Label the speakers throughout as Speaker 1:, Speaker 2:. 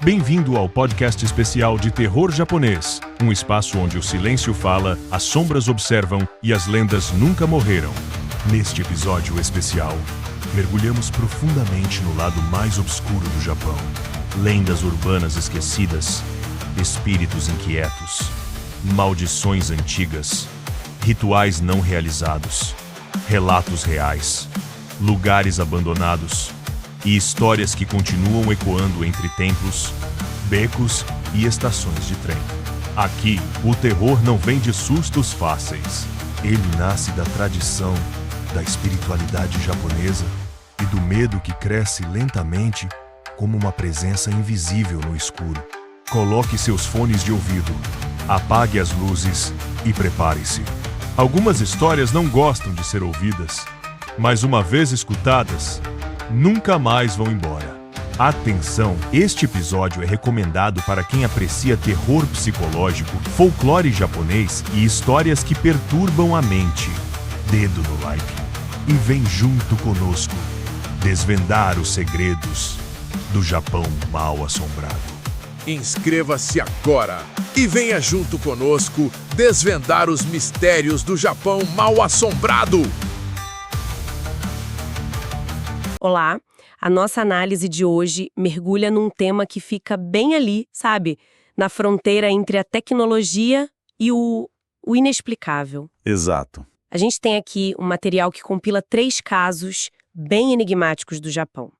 Speaker 1: Bem-vindo ao podcast especial de terror japonês, um espaço onde o silêncio fala, as sombras observam e as lendas nunca morreram. Neste episódio especial, mergulhamos profundamente no lado mais obscuro do Japão. Lendas urbanas esquecidas, espíritos inquietos, maldições antigas, rituais não realizados, relatos reais, lugares abandonados e histórias que continuam ecoando entre templos, becos e estações de trem. Aqui, o terror não vem de sustos fáceis. Ele nasce da tradição, da espiritualidade japonesa e do medo que cresce lentamente como uma presença invisível no escuro. Coloque seus fones de ouvido, apague as luzes e prepare-se. Algumas histórias não gostam de ser ouvidas, mas uma vez escutadas, nunca mais vão embora. Atenção, este episódio é recomendado para quem aprecia terror psicológico, folclore japonês e histórias que perturbam a mente. Dedo no like e vem junto conosco desvendar os segredos do Japão mal assombrado.
Speaker 2: Inscreva-se agora e venha junto conosco desvendar os mistérios do Japão mal assombrado.
Speaker 3: Olá, a nossa análise de hoje mergulha num tema que fica bem ali, sabe? Na fronteira entre a tecnologia e o inexplicável.
Speaker 4: Exato.
Speaker 3: A gente tem aqui um material que compila 3 casos bem enigmáticos do Japão.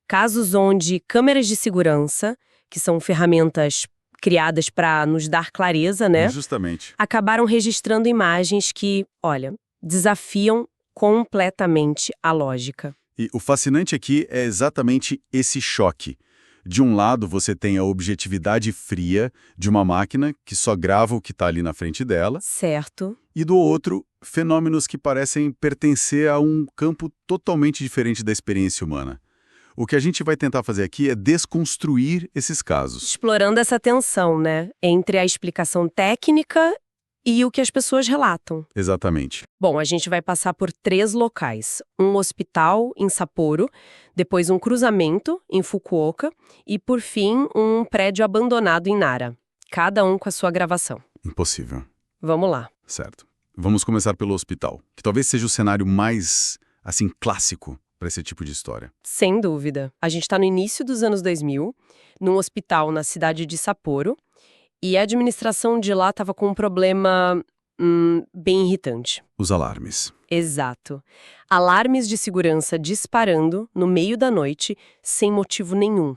Speaker 3: Casos onde câmeras de segurança, que são ferramentas criadas para nos dar clareza, né?
Speaker 4: Justamente.
Speaker 3: Acabaram registrando imagens que, olha, desafiam completamente a lógica.
Speaker 4: E o fascinante aqui é exatamente esse choque. De um lado, você tem a objetividade fria de uma máquina que só grava o que está ali na frente dela.
Speaker 3: Certo.
Speaker 4: E do outro, fenômenos que parecem pertencer a um campo totalmente diferente da experiência humana. O que a gente vai tentar fazer aqui é desconstruir esses casos.
Speaker 3: Explorando essa tensão, né? Entre a explicação técnica e o que as pessoas relatam.
Speaker 4: Exatamente.
Speaker 3: Bom, a gente vai passar por 3 locais. Um hospital em Sapporo, depois um cruzamento em Fukuoka e, por fim, um prédio abandonado em Nara. Cada um com a sua gravação.
Speaker 4: Impossível.
Speaker 3: Vamos lá.
Speaker 4: Certo. Vamos começar pelo hospital, que talvez seja o cenário mais, clássico para esse tipo de história.
Speaker 3: Sem dúvida. A gente está no início dos anos 2000, num hospital na cidade de Sapporo, e a administração de lá estava com um problema bem irritante.
Speaker 4: Os alarmes.
Speaker 3: Exato. Alarmes de segurança disparando no meio da noite, sem motivo nenhum.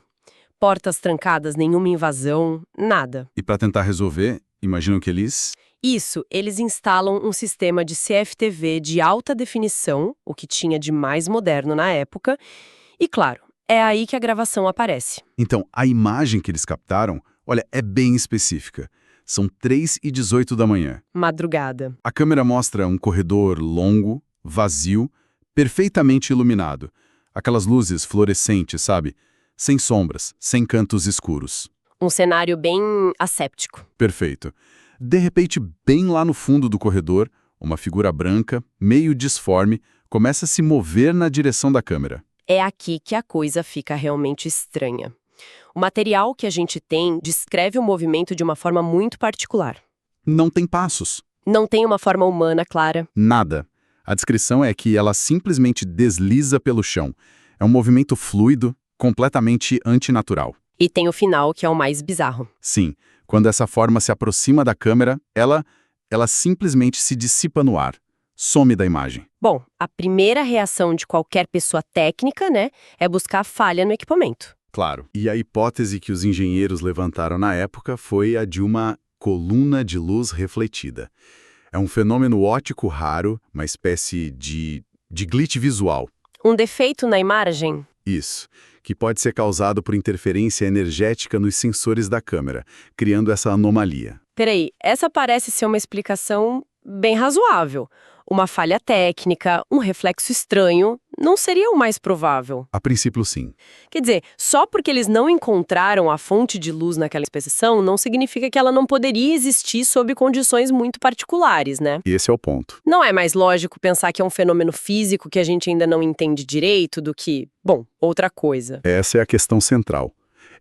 Speaker 3: Portas trancadas, nenhuma invasão, nada.
Speaker 4: E para tentar resolver, imaginam que eles...
Speaker 3: Isso, eles instalam um sistema de CFTV de alta definição, o que tinha de mais moderno na época, e claro, é aí que a gravação aparece.
Speaker 4: Então, a imagem que eles captaram, olha, é bem específica. São 3h18 da manhã.
Speaker 3: Madrugada.
Speaker 4: A câmera mostra um corredor longo, vazio, perfeitamente iluminado. Aquelas luzes fluorescentes, sabe? Sem sombras, sem cantos escuros.
Speaker 3: Um cenário bem asséptico.
Speaker 4: Perfeito. De repente, bem lá no fundo do corredor, uma figura branca, meio disforme, começa a se mover na direção da câmera.
Speaker 3: É aqui que a coisa fica realmente estranha. O material que a gente tem descreve o movimento de uma forma muito particular.
Speaker 4: Não tem passos.
Speaker 3: Não tem uma forma humana clara.
Speaker 4: Nada. A descrição é que ela simplesmente desliza pelo chão. É um movimento fluido, completamente antinatural.
Speaker 3: E tem o final, que é o mais bizarro.
Speaker 4: Sim, quando essa forma se aproxima da câmera, ela simplesmente se dissipa no ar. Some da imagem.
Speaker 3: Bom, a primeira reação de qualquer pessoa técnica, né, é buscar a falha no equipamento.
Speaker 4: Claro. E a hipótese que os engenheiros levantaram na época foi a de uma coluna de luz refletida. É um fenômeno óptico raro, uma espécie de glitch visual.
Speaker 3: Um defeito na imagem?
Speaker 4: Isso, que pode ser causado por interferência energética nos sensores da câmera, criando essa anomalia.
Speaker 3: Peraí, essa parece ser uma explicação bem razoável. Uma falha técnica, um reflexo estranho, não seria o mais provável.
Speaker 4: A princípio, sim.
Speaker 3: Quer dizer, só porque eles não encontraram a fonte de luz naquela exposição, não significa que ela não poderia existir sob condições muito particulares, né?
Speaker 4: Esse é o ponto.
Speaker 3: Não é mais lógico pensar que é um fenômeno físico que a gente ainda não entende direito do que, bom, outra coisa.
Speaker 4: Essa é a questão central.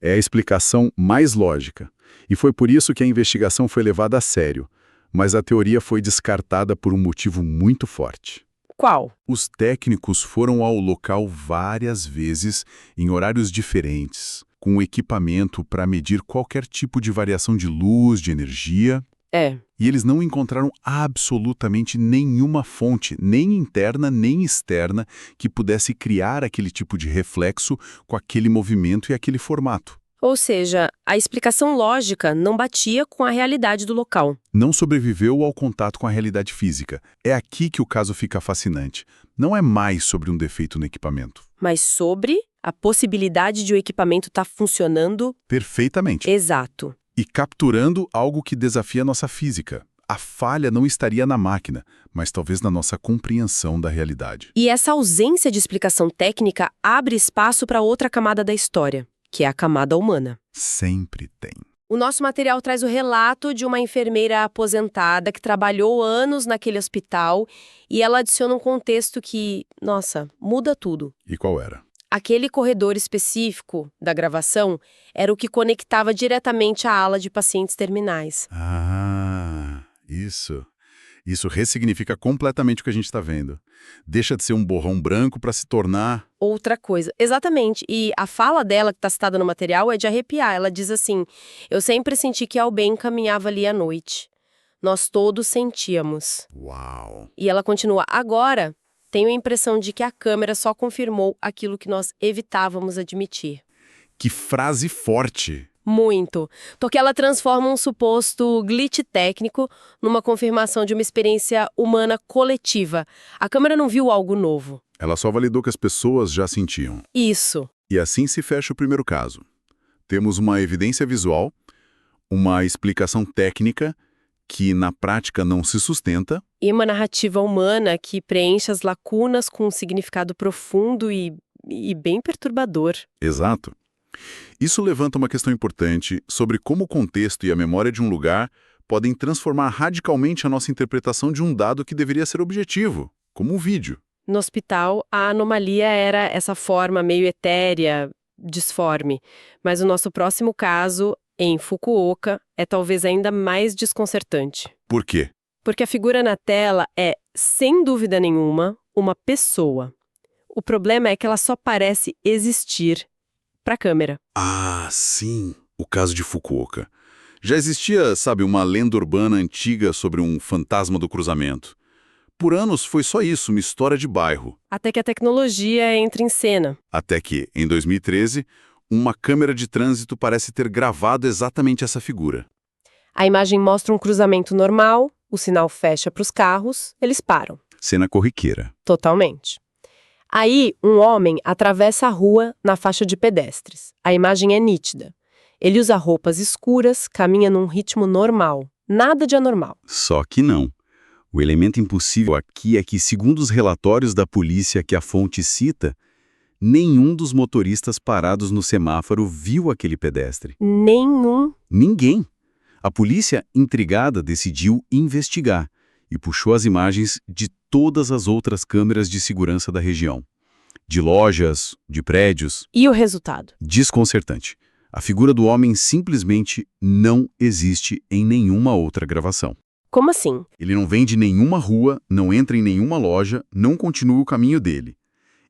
Speaker 4: É a explicação mais lógica. E foi por isso que a investigação foi levada a sério. Mas a teoria foi descartada por um motivo muito forte.
Speaker 3: Qual?
Speaker 4: Os técnicos foram ao local várias vezes, em horários diferentes, com equipamento para medir qualquer tipo de variação de luz, de energia. E eles não encontraram absolutamente nenhuma fonte, nem interna nem externa, que pudesse criar aquele tipo de reflexo com aquele movimento e aquele formato.
Speaker 3: Ou seja, a explicação lógica não batia com a realidade do local.
Speaker 4: Não sobreviveu ao contato com a realidade física. É aqui que o caso fica fascinante. Não é mais sobre um defeito no equipamento.
Speaker 3: Mas sobre a possibilidade de o equipamento estar funcionando
Speaker 4: Perfeitamente.
Speaker 3: exato.
Speaker 4: E capturando algo que desafia nossa física. A falha não estaria na máquina, mas talvez na nossa compreensão da realidade.
Speaker 3: E essa ausência de explicação técnica abre espaço para outra camada da história, que é a camada humana.
Speaker 4: Sempre tem.
Speaker 3: O nosso material traz o relato de uma enfermeira aposentada que trabalhou anos naquele hospital e ela adiciona um contexto que, nossa, muda tudo.
Speaker 4: E qual era?
Speaker 3: Aquele corredor específico da gravação era o que conectava diretamente a ala de pacientes terminais.
Speaker 4: Isso. Isso ressignifica completamente o que a gente está vendo. Deixa de ser um borrão branco para se tornar...
Speaker 3: Outra coisa. Exatamente. E a fala dela, que está citada no material, é de arrepiar. Ela diz assim: eu sempre senti que Al-Ben caminhava ali à noite. Nós todos sentíamos.
Speaker 4: Uau!
Speaker 3: E ela continua: agora, tenho a impressão de que a câmera só confirmou aquilo que nós evitávamos admitir.
Speaker 4: Que frase forte!
Speaker 3: Muito. Porque ela transforma um suposto glitch técnico numa confirmação de uma experiência humana coletiva. A câmera não viu algo novo.
Speaker 4: Ela só validou que as pessoas já sentiam.
Speaker 3: Isso.
Speaker 4: E assim se fecha o primeiro caso. Temos uma evidência visual, uma explicação técnica que na prática não se sustenta.
Speaker 3: E uma narrativa humana que preenche as lacunas com um significado profundo e bem perturbador.
Speaker 4: Exato. Isso levanta uma questão importante sobre como o contexto e a memória de um lugar podem transformar radicalmente a nossa interpretação de um dado que deveria ser objetivo, como um vídeo.
Speaker 3: No hospital, a anomalia era essa forma meio etérea, disforme. Mas o nosso próximo caso, em Fukuoka, é talvez ainda mais desconcertante.
Speaker 4: Por quê?
Speaker 3: Porque a figura na tela é, sem dúvida nenhuma, uma pessoa. O problema é que ela só parece existir para a câmera.
Speaker 4: Ah, sim, o caso de Fukuoka. Já existia, sabe, uma lenda urbana antiga sobre um fantasma do cruzamento. Por anos foi só isso, uma história de bairro.
Speaker 3: Até que a tecnologia entra em cena.
Speaker 4: Até que, em 2013, uma câmera de trânsito parece ter gravado exatamente essa figura.
Speaker 3: A imagem mostra um cruzamento normal, o sinal fecha para os carros, eles param.
Speaker 4: Cena corriqueira.
Speaker 3: Totalmente. Aí, um homem atravessa a rua na faixa de pedestres. A imagem é nítida. Ele usa roupas escuras, caminha num ritmo normal. Nada de anormal.
Speaker 4: Só que não. O elemento impossível aqui é que, segundo os relatórios da polícia que a fonte cita, nenhum dos motoristas parados no semáforo viu aquele pedestre.
Speaker 3: Nenhum.
Speaker 4: Ninguém. A polícia, intrigada, decidiu investigar e puxou as imagens de todas as outras câmeras de segurança da região. De lojas, de prédios.
Speaker 3: E o resultado?
Speaker 4: Desconcertante. A figura do homem simplesmente não existe em nenhuma outra gravação.
Speaker 3: Como assim?
Speaker 4: Ele não vem de nenhuma rua, não entra em nenhuma loja, não continua o caminho dele.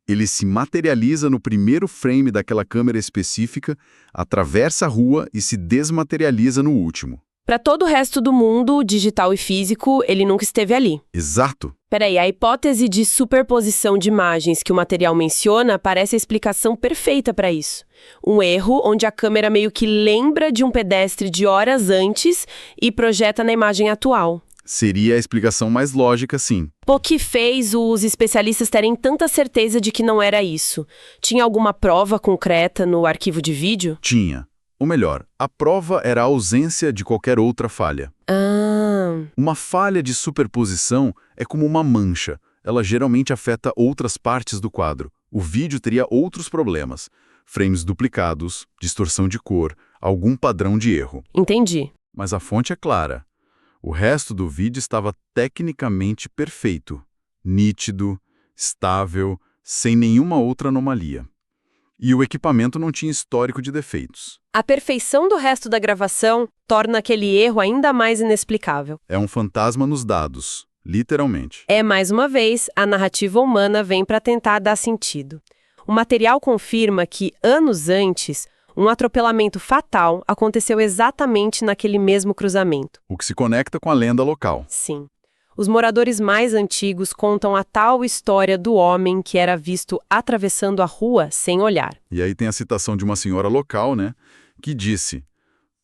Speaker 4: Ele se materializa no primeiro frame daquela câmera específica, atravessa a rua e se desmaterializa no último.
Speaker 3: Para todo o resto do mundo, digital e físico, ele nunca esteve ali.
Speaker 4: Exato.
Speaker 3: Peraí, a hipótese de superposição de imagens que o material menciona parece a explicação perfeita para isso. Um erro onde a câmera meio que lembra de um pedestre de horas antes e projeta na imagem atual.
Speaker 4: Seria a explicação mais lógica, sim.
Speaker 3: O que fez os especialistas terem tanta certeza de que não era isso? Tinha alguma prova concreta no arquivo de vídeo?
Speaker 4: Tinha. Ou melhor, a prova era a ausência de qualquer outra falha. Uma falha de superposição é como uma mancha. Ela geralmente afeta outras partes do quadro. O vídeo teria outros problemas. Frames duplicados, distorção de cor, algum padrão de erro.
Speaker 3: Entendi.
Speaker 4: Mas a fonte é clara. O resto do vídeo estava tecnicamente perfeito, nítido, estável, sem nenhuma outra anomalia. E o equipamento não tinha histórico de defeitos.
Speaker 3: A perfeição do resto da gravação torna aquele erro ainda mais inexplicável.
Speaker 4: É um fantasma nos dados, literalmente.
Speaker 3: Mais uma vez, a narrativa humana vem para tentar dar sentido. O material confirma que, anos antes, um atropelamento fatal aconteceu exatamente naquele mesmo cruzamento.
Speaker 4: O que se conecta com a lenda local.
Speaker 3: Sim. Os moradores mais antigos contam a tal história do homem que era visto atravessando a rua sem olhar.
Speaker 4: E aí tem a citação de uma senhora local, né, que disse: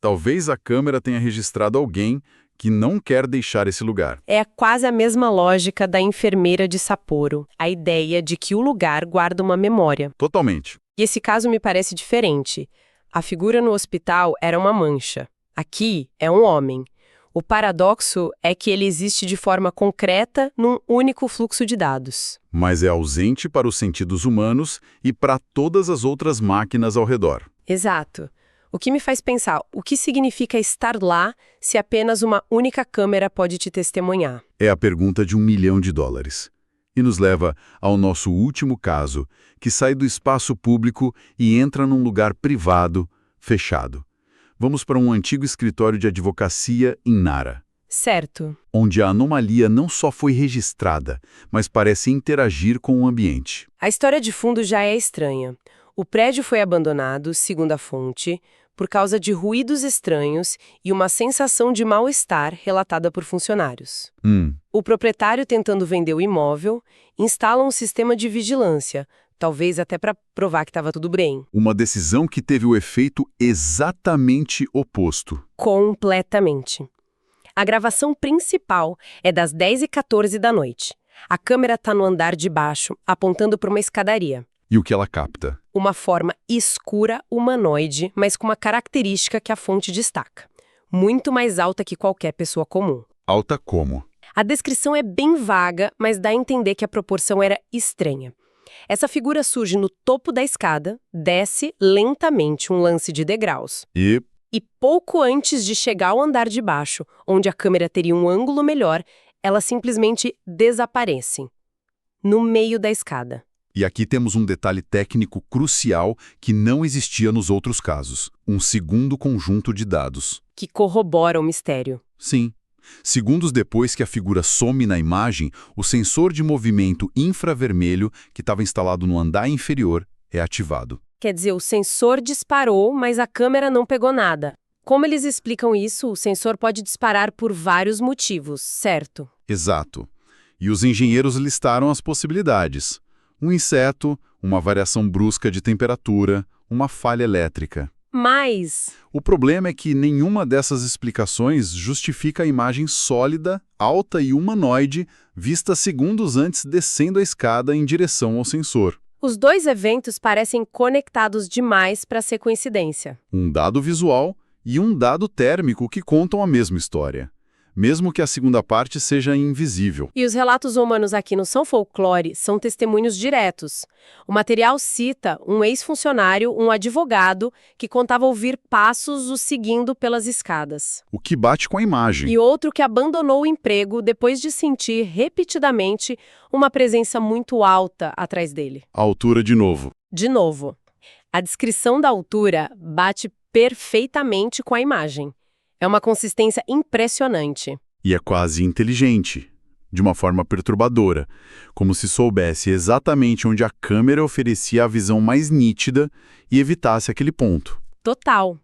Speaker 4: talvez a câmera tenha registrado alguém que não quer deixar esse lugar.
Speaker 3: É quase a mesma lógica da enfermeira de Sapporo, a ideia de que o lugar guarda uma memória.
Speaker 4: Totalmente.
Speaker 3: E esse caso me parece diferente. A figura no hospital era uma mancha. Aqui é um homem. O paradoxo é que ele existe de forma concreta num único fluxo de dados.
Speaker 4: Mas é ausente para os sentidos humanos e para todas as outras máquinas ao redor.
Speaker 3: Exato. O que me faz pensar, o que significa estar lá se apenas uma única câmera pode te testemunhar?
Speaker 4: É a pergunta de $1 milhão. E nos leva ao nosso último caso, que sai do espaço público e entra num lugar privado, fechado. Vamos para um antigo escritório de advocacia em Nara.
Speaker 3: Certo.
Speaker 4: Onde a anomalia não só foi registrada, mas parece interagir com o ambiente.
Speaker 3: A história de fundo já é estranha. O prédio foi abandonado, segundo a fonte, por causa de ruídos estranhos e uma sensação de mal-estar relatada por funcionários. O proprietário, tentando vender o imóvel, instala um sistema de vigilância, talvez até para provar que estava tudo bem.
Speaker 4: Uma decisão que teve o efeito exatamente oposto.
Speaker 3: Completamente. A gravação principal é das 10h14 da noite. A câmera está no andar de baixo, apontando para uma escadaria.
Speaker 4: E o que ela capta?
Speaker 3: Uma forma escura humanoide, mas com uma característica que a fonte destaca. Muito mais alta que qualquer pessoa comum.
Speaker 4: Alta como?
Speaker 3: A descrição é bem vaga, mas dá a entender que a proporção era estranha. Essa figura surge no topo da escada, desce lentamente um lance de degraus.
Speaker 4: E
Speaker 3: pouco antes de chegar ao andar de baixo, onde a câmera teria um ângulo melhor, ela simplesmente desaparece. No meio da escada.
Speaker 4: E aqui temos um detalhe técnico crucial que não existia nos outros casos. Um segundo conjunto de dados.
Speaker 3: Que corrobora o mistério.
Speaker 4: Sim. Segundos depois que a figura some na imagem, o sensor de movimento infravermelho, que estava instalado no andar inferior, é ativado.
Speaker 3: Quer dizer, o sensor disparou, mas a câmera não pegou nada. Como eles explicam isso, o sensor pode disparar por vários motivos, certo?
Speaker 4: Exato. E os engenheiros listaram as possibilidades. Um inseto, uma variação brusca de temperatura, uma falha elétrica.
Speaker 3: Mas
Speaker 4: o problema é que nenhuma dessas explicações justifica a imagem sólida, alta e humanoide vista segundos antes descendo a escada em direção ao sensor.
Speaker 3: Os dois eventos parecem conectados demais para ser coincidência.
Speaker 4: Um dado visual e um dado térmico que contam a mesma história, mesmo que a segunda parte seja invisível.
Speaker 3: E os relatos humanos aqui não são folclore, são testemunhos diretos. O material cita um ex-funcionário, um advogado, que contava ouvir passos o seguindo pelas escadas.
Speaker 4: O que bate com a imagem.
Speaker 3: E outro que abandonou o emprego depois de sentir repetidamente uma presença muito alta atrás dele.
Speaker 4: A altura de novo.
Speaker 3: De novo. A descrição da altura bate perfeitamente com a imagem. É uma consistência impressionante.
Speaker 4: E é quase inteligente, de uma forma perturbadora, como se soubesse exatamente onde a câmera oferecia a visão mais nítida e evitasse aquele ponto.
Speaker 3: Total.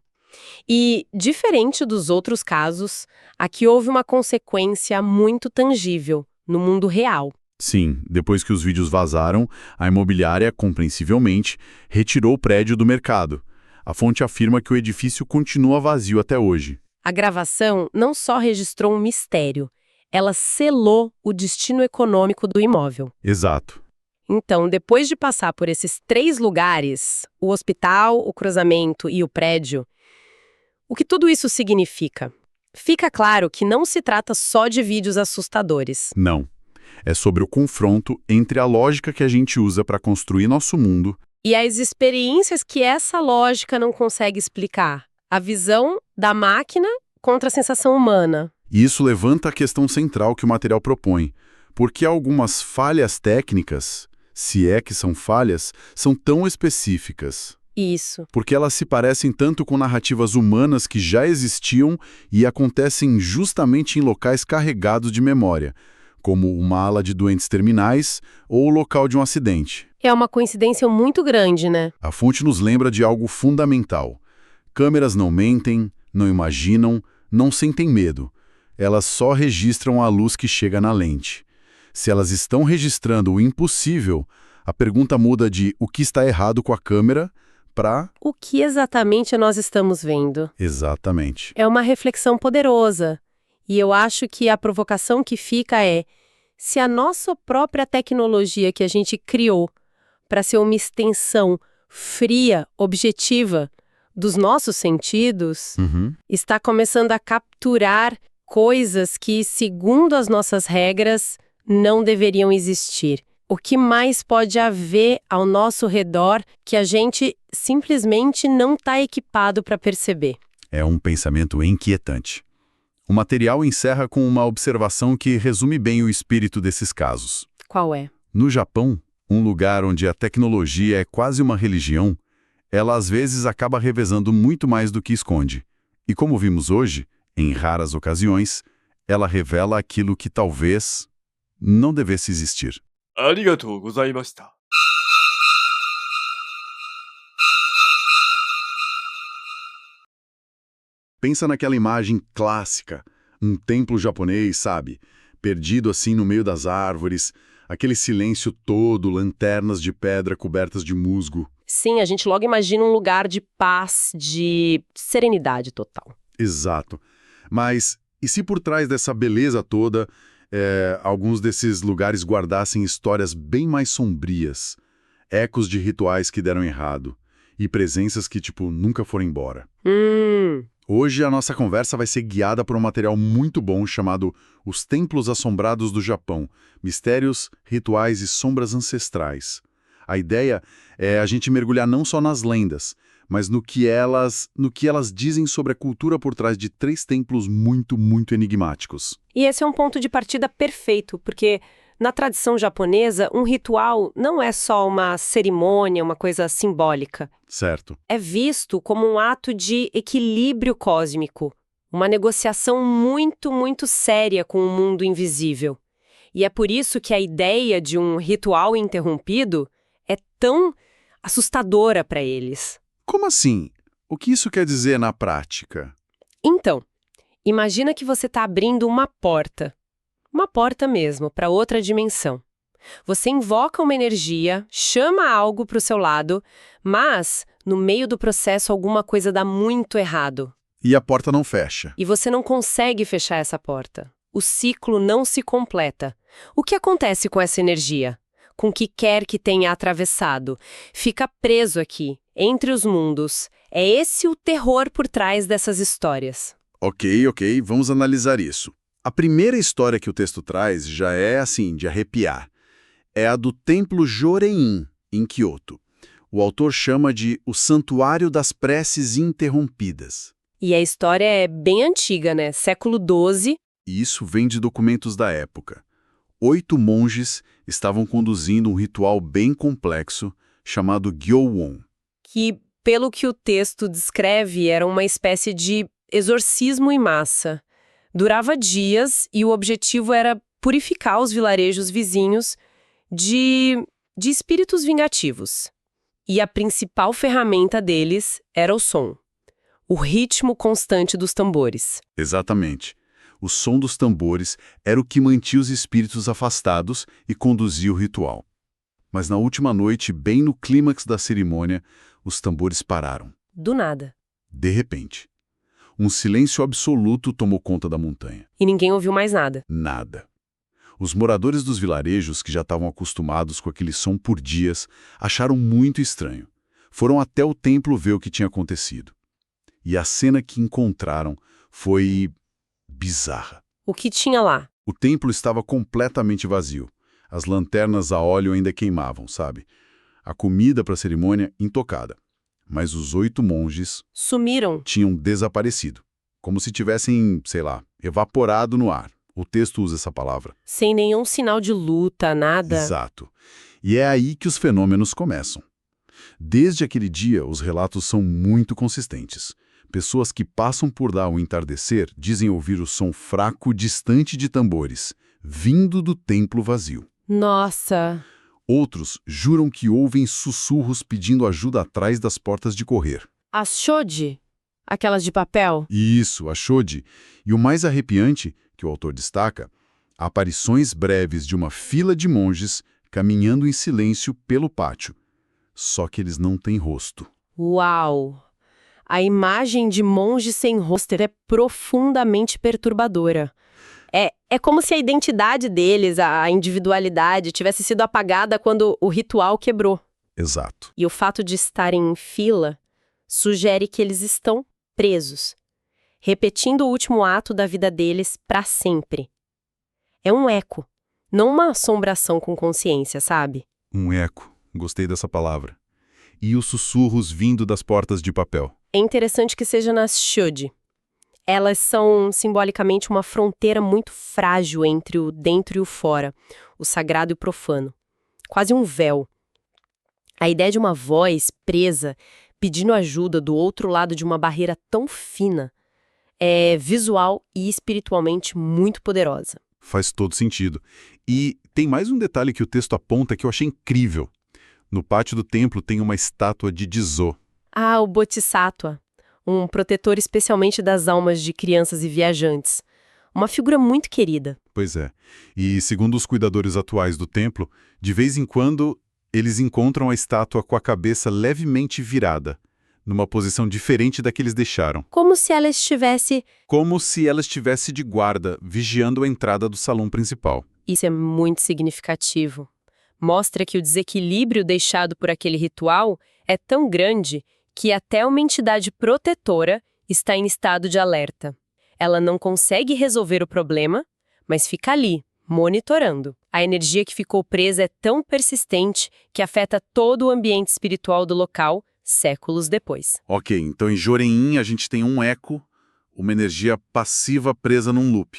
Speaker 3: E, diferente dos outros casos, aqui houve uma consequência muito tangível, no mundo real.
Speaker 4: Sim, depois que os vídeos vazaram, a imobiliária, compreensivelmente, retirou o prédio do mercado. A fonte afirma que o edifício continua vazio até hoje.
Speaker 3: A gravação não só registrou um mistério, ela selou o destino econômico do imóvel.
Speaker 4: Exato.
Speaker 3: Então, depois de passar por esses 3 lugares, o hospital, o cruzamento e o prédio, o que tudo isso significa? Fica claro que não se trata só de vídeos assustadores.
Speaker 4: Não. É sobre o confronto entre a lógica que a gente usa para construir nosso mundo
Speaker 3: e as experiências que essa lógica não consegue explicar. A visão da máquina contra a sensação humana.
Speaker 4: E isso levanta a questão central que o material propõe. Por que algumas falhas técnicas, se é que são falhas, são tão específicas.
Speaker 3: Isso.
Speaker 4: Porque elas se parecem tanto com narrativas humanas que já existiam e acontecem justamente em locais carregados de memória, como uma ala de doentes terminais ou o local de um acidente.
Speaker 3: É uma coincidência muito grande, né?
Speaker 4: A fonte nos lembra de algo fundamental. Câmeras não mentem, não imaginam, não sentem medo. Elas só registram a luz que chega na lente. Se elas estão registrando o impossível, a pergunta muda de o que está errado com a câmera para...
Speaker 3: O que exatamente nós estamos vendo?
Speaker 4: Exatamente.
Speaker 3: É uma reflexão poderosa. E eu acho que a provocação que fica é: se a nossa própria tecnologia que a gente criou para ser uma extensão fria, objetiva dos nossos sentidos, está começando a capturar coisas que, segundo as nossas regras, não deveriam existir. O que mais pode haver ao nosso redor que a gente simplesmente não está equipado para perceber?
Speaker 4: É um pensamento inquietante. O material encerra com uma observação que resume bem o espírito desses casos.
Speaker 3: Qual é?
Speaker 4: No Japão, um lugar onde a tecnologia é quase uma religião, ela às vezes acaba revezando muito mais do que esconde. E como vimos hoje, em raras ocasiões, ela revela aquilo que talvez não devesse existir.
Speaker 5: ありがとうございました。
Speaker 4: Pensa naquela imagem clássica, um templo japonês, sabe? Perdido assim no meio das árvores, aquele silêncio todo, lanternas de pedra cobertas de musgo.
Speaker 3: Sim, a gente logo imagina um lugar de paz, de serenidade total.
Speaker 4: Exato. Mas e se por trás dessa beleza toda, alguns desses lugares guardassem histórias bem mais sombrias, ecos de rituais que deram errado e presenças que, nunca foram embora? Hoje a nossa conversa vai ser guiada por um material muito bom chamado Os Templos Assombrados do Japão, Mistérios, Rituais e Sombras Ancestrais. A ideia é a gente mergulhar não só nas lendas, mas no que elas dizem sobre a cultura por trás de 3 templos muito, muito enigmáticos.
Speaker 3: E esse é um ponto de partida perfeito, porque na tradição japonesa, um ritual não é só uma cerimônia, uma coisa simbólica.
Speaker 4: Certo.
Speaker 3: É visto como um ato de equilíbrio cósmico, uma negociação muito, muito séria com o mundo invisível. E é por isso que a ideia de um ritual interrompido é tão assustadora para eles.
Speaker 4: Como assim? O que isso quer dizer na prática?
Speaker 3: Então, imagina que você está abrindo uma porta mesmo, para outra dimensão. Você invoca uma energia, chama algo para o seu lado, mas, no meio do processo, alguma coisa dá muito errado.
Speaker 4: E a porta não fecha.
Speaker 3: E você não consegue fechar essa porta. O ciclo não se completa. O que acontece com essa energia? Com o que quer que tenha atravessado? Fica preso aqui, entre os mundos. É esse o terror por trás dessas histórias.
Speaker 4: Ok, vamos analisar isso. A primeira história que o texto traz já é, de arrepiar. É a do Templo Jorein, em Kyoto. O autor chama de O Santuário das Preces Interrompidas.
Speaker 3: E a história é bem antiga, né? Século XII.
Speaker 4: E isso vem de documentos da época. 8 monges estavam conduzindo um ritual bem complexo chamado Gyowon.
Speaker 3: Que, pelo que o texto descreve, era uma espécie de exorcismo em massa. Durava dias e o objetivo era purificar os vilarejos vizinhos de espíritos vingativos. E a principal ferramenta deles era o som, o ritmo constante dos tambores.
Speaker 4: Exatamente. O som dos tambores era o que mantinha os espíritos afastados e conduzia o ritual. Mas na última noite, bem no clímax da cerimônia, os tambores pararam.
Speaker 3: Do nada.
Speaker 4: De repente. Um silêncio absoluto tomou conta da montanha.
Speaker 3: E ninguém ouviu mais nada.
Speaker 4: Nada. Os moradores dos vilarejos, que já estavam acostumados com aquele som por dias, acharam muito estranho. Foram até o templo ver o que tinha acontecido. E a cena que encontraram foi bizarra.
Speaker 3: O que tinha lá?
Speaker 4: O templo estava completamente vazio. As lanternas a óleo ainda queimavam, sabe? A comida para a cerimônia intocada. Mas os 8 monges
Speaker 3: Sumiram.
Speaker 4: tinham desaparecido. Como se tivessem, evaporado no ar. O texto usa essa palavra.
Speaker 3: Sem nenhum sinal de luta, nada.
Speaker 4: Exato. E é aí que os fenômenos começam. Desde aquele dia, os relatos são muito consistentes. Pessoas que passam por lá ao entardecer dizem ouvir o som fraco distante de tambores, vindo do templo vazio.
Speaker 3: Nossa!
Speaker 4: Outros juram que ouvem sussurros pedindo ajuda atrás das portas de correr.
Speaker 3: As Shodi? Aquelas de papel?
Speaker 4: Isso, a Shodi. E o mais arrepiante, que o autor destaca, aparições breves de uma fila de monges caminhando em silêncio pelo pátio. Só que eles não têm rosto.
Speaker 3: Uau! A imagem de monges sem rosto é profundamente perturbadora. É como se a identidade deles, a individualidade, tivesse sido apagada quando o ritual quebrou.
Speaker 4: Exato.
Speaker 3: E o fato de estarem em fila sugere que eles estão presos, repetindo o último ato da vida deles para sempre. É um eco, não uma assombração com consciência, sabe?
Speaker 4: Um eco. Gostei dessa palavra. E os sussurros vindo das portas de papel.
Speaker 3: É interessante que seja nas Shodi. Elas são simbolicamente uma fronteira muito frágil entre o dentro e o fora, o sagrado e o profano. Quase um véu. A ideia de uma voz presa, pedindo ajuda do outro lado de uma barreira tão fina, é visual e espiritualmente muito poderosa.
Speaker 4: Faz todo sentido. E tem mais um detalhe que o texto aponta que eu achei incrível. No pátio do templo tem uma estátua de Jizô.
Speaker 3: Ah, o Bodhisattva, um protetor especialmente das almas de crianças e viajantes. Uma figura muito querida.
Speaker 4: Pois é. E segundo os cuidadores atuais do templo, de vez em quando eles encontram a estátua com a cabeça levemente virada, numa posição diferente da que eles deixaram.
Speaker 3: Como se ela estivesse...
Speaker 4: Como se ela estivesse de guarda, vigiando a entrada do salão principal.
Speaker 3: Isso é muito significativo. Mostra que o desequilíbrio deixado por aquele ritual é tão grande que até uma entidade protetora está em estado de alerta. Ela não consegue resolver o problema, mas fica ali, monitorando. A energia que ficou presa é tão persistente que afeta todo o ambiente espiritual do local, séculos depois.
Speaker 4: Ok, então em Jorein a gente tem um eco, uma energia passiva presa num loop.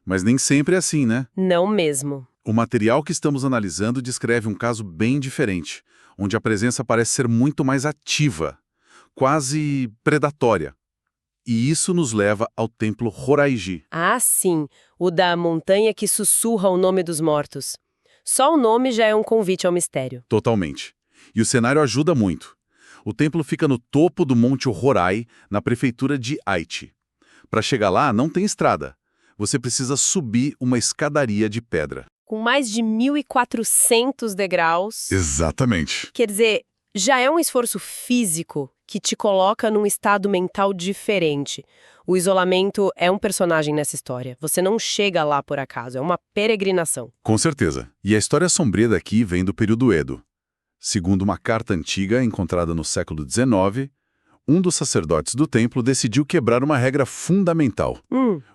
Speaker 4: Mas nem sempre é assim, né?
Speaker 3: Não mesmo.
Speaker 4: O material que estamos analisando descreve um caso bem diferente, onde a presença parece ser muito mais ativa, quase predatória. E isso nos leva ao templo Horaiji.
Speaker 3: Ah, sim, o da montanha que sussurra o nome dos mortos. Só o nome já é um convite ao mistério.
Speaker 4: Totalmente. E o cenário ajuda muito. O templo fica no topo do Monte Horai, na prefeitura de Aichi. Para chegar lá, não tem estrada. Você precisa subir uma escadaria de pedra.
Speaker 3: Com mais de 1.400 degraus.
Speaker 4: Exatamente.
Speaker 3: Quer dizer, já é um esforço físico que te coloca num estado mental diferente. O isolamento é um personagem nessa história. Você não chega lá por acaso, é uma peregrinação.
Speaker 4: Com certeza. E a história sombria daqui vem do período Edo. Segundo uma carta antiga encontrada no século XIX, um dos sacerdotes do templo decidiu quebrar uma regra fundamental.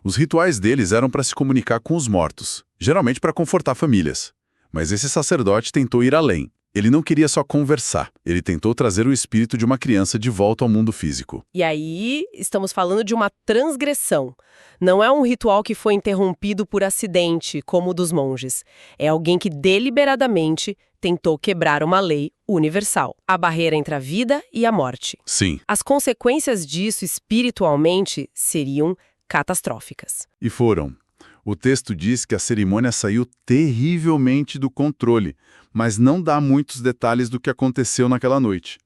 Speaker 4: Os rituais deles eram para se comunicar com os mortos, geralmente para confortar famílias. Mas esse sacerdote tentou ir além. Ele não queria só conversar, ele tentou trazer o espírito de uma criança de volta ao mundo físico.
Speaker 3: E aí, estamos falando de uma transgressão. Não é um ritual que foi interrompido por acidente, como o dos monges. É alguém que deliberadamente tentou quebrar uma lei universal, a barreira entre a vida e a morte.
Speaker 4: Sim.
Speaker 3: As consequências disso espiritualmente seriam catastróficas.
Speaker 4: E foram. O texto diz que a cerimônia saiu terrivelmente do controle, mas não dá muitos detalhes do que aconteceu naquela noite.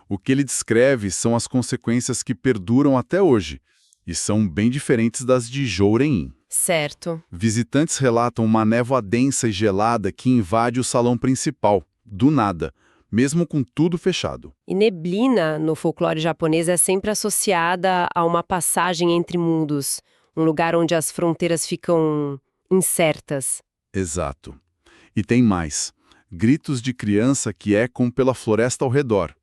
Speaker 4: O que ele descreve são as consequências que perduram até hoje, e são bem diferentes das de Jouren.
Speaker 3: Certo.
Speaker 4: Visitantes relatam uma névoa densa e gelada que invade o salão principal, do nada, mesmo com tudo fechado.
Speaker 3: E neblina, no folclore japonês, é sempre associada a uma passagem entre mundos, um lugar onde as fronteiras ficam incertas.
Speaker 4: Exato. E tem mais. Gritos de criança que ecam pela floresta ao redor.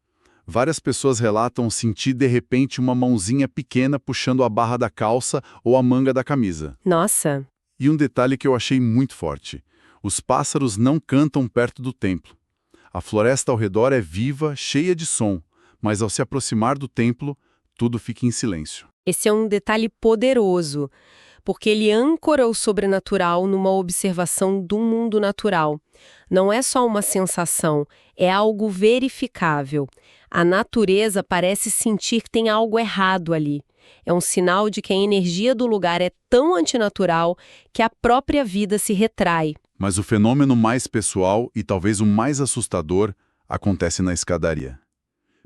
Speaker 4: Várias pessoas relatam sentir de repente uma mãozinha pequena puxando a barra da calça ou a manga da camisa.
Speaker 3: Nossa!
Speaker 4: E um detalhe que eu achei muito forte. Os pássaros não cantam perto do templo. A floresta ao redor é viva, cheia de som, mas ao se aproximar do templo, tudo fica em silêncio.
Speaker 3: Esse é um detalhe poderoso, porque ele âncora o sobrenatural numa observação do mundo natural. Não é só uma sensação, é algo verificável. A natureza parece sentir que tem algo errado ali. É um sinal de que a energia do lugar é tão antinatural que a própria vida se retrai.
Speaker 4: Mas o fenômeno mais pessoal e talvez o mais assustador acontece na escadaria.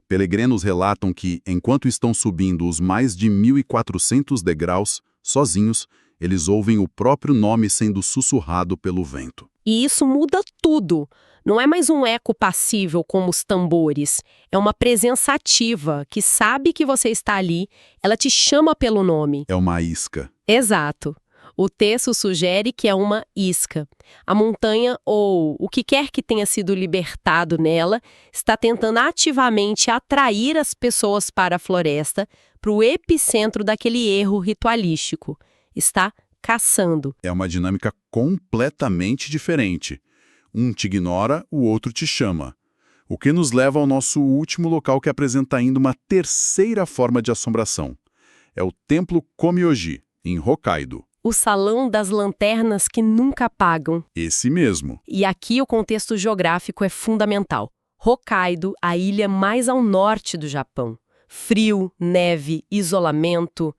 Speaker 4: Peregrinos relatam que, enquanto estão subindo os mais de 1.400 degraus, sozinhos, eles ouvem o próprio nome sendo sussurrado pelo vento.
Speaker 3: E isso muda tudo. Não é mais um eco passível como os tambores. É uma presença ativa, que sabe que você está ali, ela te chama pelo nome.
Speaker 4: É uma isca.
Speaker 3: Exato. O texto sugere que é uma isca. A montanha, ou o que quer que tenha sido libertado nela, está tentando ativamente atrair as pessoas para a floresta, para o epicentro daquele erro ritualístico. Está caçando.
Speaker 4: É uma dinâmica completamente diferente. Um te ignora, o outro te chama. O que nos leva ao nosso último local que apresenta ainda uma terceira forma de assombração. É o Templo Komyoji, em Hokkaido.
Speaker 3: O Salão das Lanternas que Nunca Apagam.
Speaker 4: Esse mesmo.
Speaker 3: E aqui o contexto geográfico é fundamental. Hokkaido, a ilha mais ao norte do Japão. Frio, neve, isolamento.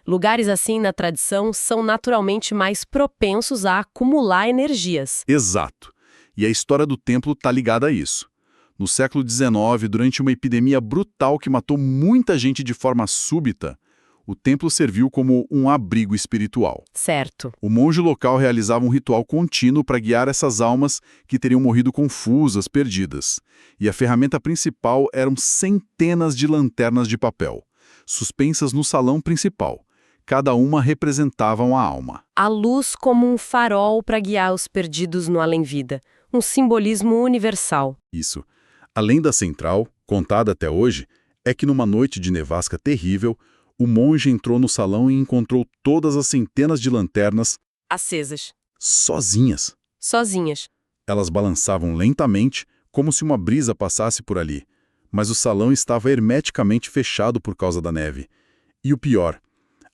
Speaker 3: Lugares assim, na tradição, são naturalmente mais propensos a acumular energias.
Speaker 4: Exato. E a história do templo está ligada a isso. No século XIX, durante uma epidemia brutal que matou muita gente de forma súbita, o templo serviu como um abrigo espiritual.
Speaker 3: Certo.
Speaker 4: O monge local realizava um ritual contínuo para guiar essas almas que teriam morrido confusas, perdidas. E a ferramenta principal eram centenas de lanternas de papel, suspensas no salão principal. Cada uma representava uma alma.
Speaker 3: A luz como um farol para guiar os perdidos no além-vida. Um simbolismo universal.
Speaker 4: Isso. A lenda central, contada até hoje, é que numa noite de nevasca terrível, o monge entrou no salão e encontrou todas as centenas de lanternas
Speaker 3: Acesas.
Speaker 4: sozinhas.
Speaker 3: Sozinhas.
Speaker 4: Elas balançavam lentamente, como se uma brisa passasse por ali. Mas o salão estava hermeticamente fechado por causa da neve. E o pior,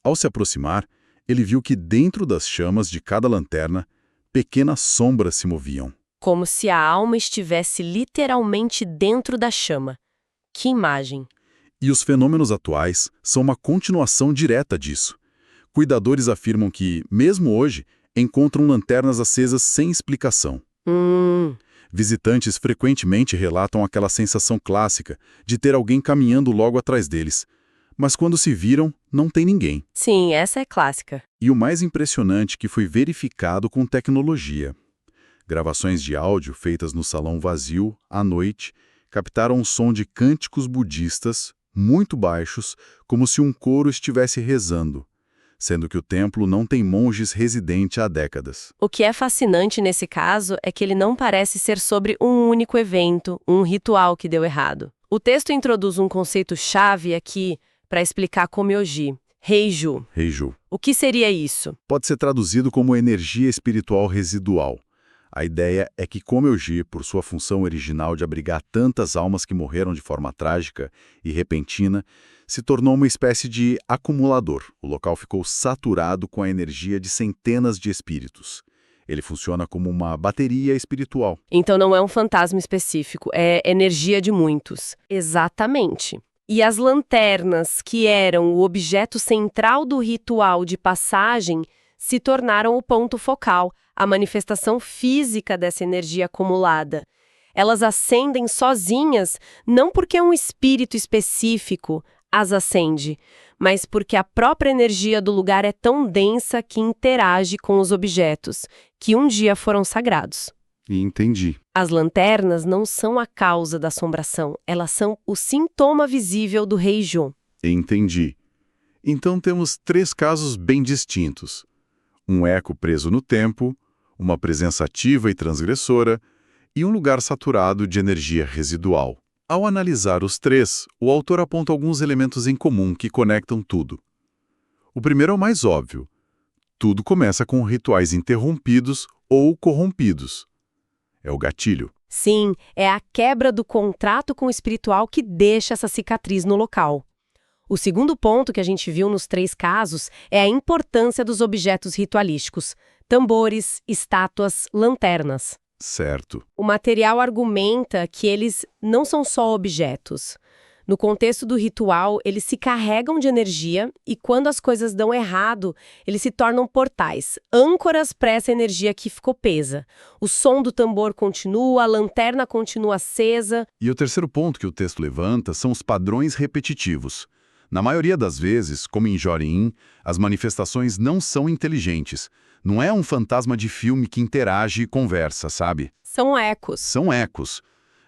Speaker 4: ao se aproximar, ele viu que dentro das chamas de cada lanterna, pequenas sombras se moviam.
Speaker 3: Como se a alma estivesse literalmente dentro da chama. Que imagem!
Speaker 4: E os fenômenos atuais são uma continuação direta disso. Cuidadores afirmam que, mesmo hoje, encontram lanternas acesas sem explicação. Visitantes frequentemente relatam aquela sensação clássica de ter alguém caminhando logo atrás deles. Mas quando se viram, não tem ninguém.
Speaker 3: Sim, essa é clássica.
Speaker 4: E o mais impressionante que foi verificado com tecnologia. Gravações de áudio feitas no salão vazio, à noite, captaram o som de cânticos budistas, muito baixos, como se um coro estivesse rezando, sendo que o templo não tem monges residentes há décadas.
Speaker 3: O que é fascinante nesse caso é que ele não parece ser sobre um único evento, um ritual que deu errado. O texto introduz um conceito-chave aqui para explicar Komyoji, Heiju.
Speaker 4: Heiju.
Speaker 3: O que seria isso?
Speaker 4: Pode ser traduzido como energia espiritual residual. A ideia é que Komyoji, por sua função original de abrigar tantas almas que morreram de forma trágica e repentina, se tornou uma espécie de acumulador. O local ficou saturado com a energia de centenas de espíritos. Ele funciona como uma bateria espiritual.
Speaker 3: Então não é um fantasma específico, é energia de muitos. Exatamente. E as lanternas, que eram o objeto central do ritual de passagem, se tornaram o ponto focal, a manifestação física dessa energia acumulada. Elas acendem sozinhas, não porque um espírito específico as acende, mas porque a própria energia do lugar é tão densa que interage com os objetos, que um dia foram sagrados.
Speaker 4: Entendi.
Speaker 3: As lanternas não são a causa da assombração, elas são o sintoma visível do Heiju.
Speaker 4: Entendi. Então temos 3 casos bem distintos. Um eco preso no tempo, uma presença ativa e transgressora, e um lugar saturado de energia residual. Ao analisar os 3, o autor aponta alguns elementos em comum que conectam tudo. O primeiro é o mais óbvio. Tudo começa com rituais interrompidos ou corrompidos. É o gatilho.
Speaker 3: Sim, é a quebra do contrato com o espiritual que deixa essa cicatriz no local. O segundo ponto que a gente viu nos 3 casos é a importância dos objetos ritualísticos: tambores, estátuas, lanternas.
Speaker 4: Certo.
Speaker 3: O material argumenta que eles não são só objetos. No contexto do ritual, eles se carregam de energia e, quando as coisas dão errado, eles se tornam portais, âncoras para essa energia que ficou presa. O som do tambor continua, a lanterna continua acesa.
Speaker 4: E o terceiro ponto que o texto levanta são os padrões repetitivos. Na maioria das vezes, como em Jorin, as manifestações não são inteligentes. Não é um fantasma de filme que interage e conversa, sabe?
Speaker 3: São ecos.
Speaker 4: São ecos.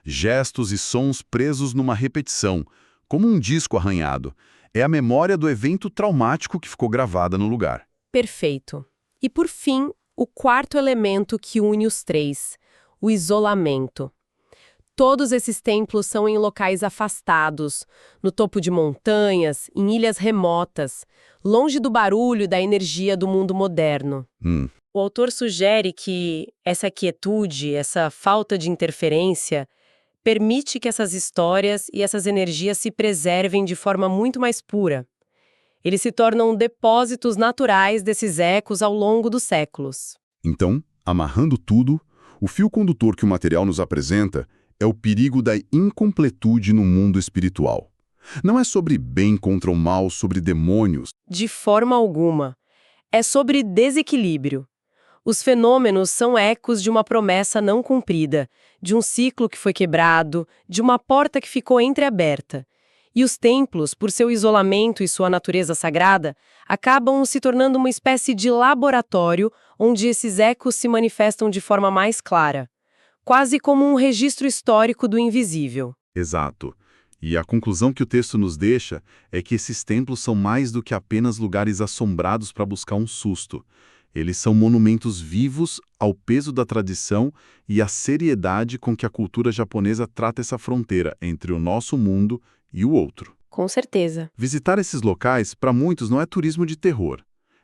Speaker 4: Gestos e sons presos numa repetição, como um disco arranhado. É a memória do evento traumático que ficou gravada no lugar.
Speaker 3: Perfeito. E por fim, o quarto elemento que une os 3, o isolamento. Todos esses templos são em locais afastados, no topo de montanhas, em ilhas remotas, longe do barulho e da energia do mundo moderno. O autor sugere que essa quietude, essa falta de interferência, permite que essas histórias e essas energias se preservem de forma muito mais pura. Eles se tornam depósitos naturais desses ecos ao longo dos séculos.
Speaker 4: Então, amarrando tudo, o fio condutor que o material nos apresenta é o perigo da incompletude no mundo espiritual. Não é sobre bem contra o mal, sobre demônios.
Speaker 3: De forma alguma. É sobre desequilíbrio. Os fenômenos são ecos de uma promessa não cumprida, de um ciclo que foi quebrado, de uma porta que ficou entreaberta. E os templos, por seu isolamento e sua natureza sagrada, acabam se tornando uma espécie de laboratório onde esses ecos se manifestam de forma mais clara, quase como um registro histórico do invisível.
Speaker 4: Exato. E a conclusão que o texto nos deixa é que esses templos são mais do que apenas lugares assombrados para buscar um susto. Eles são monumentos vivos ao peso da tradição e à seriedade com que a cultura japonesa trata essa fronteira entre o nosso mundo e o outro.
Speaker 3: Com certeza.
Speaker 4: Visitar esses locais, para muitos, não é turismo de terror.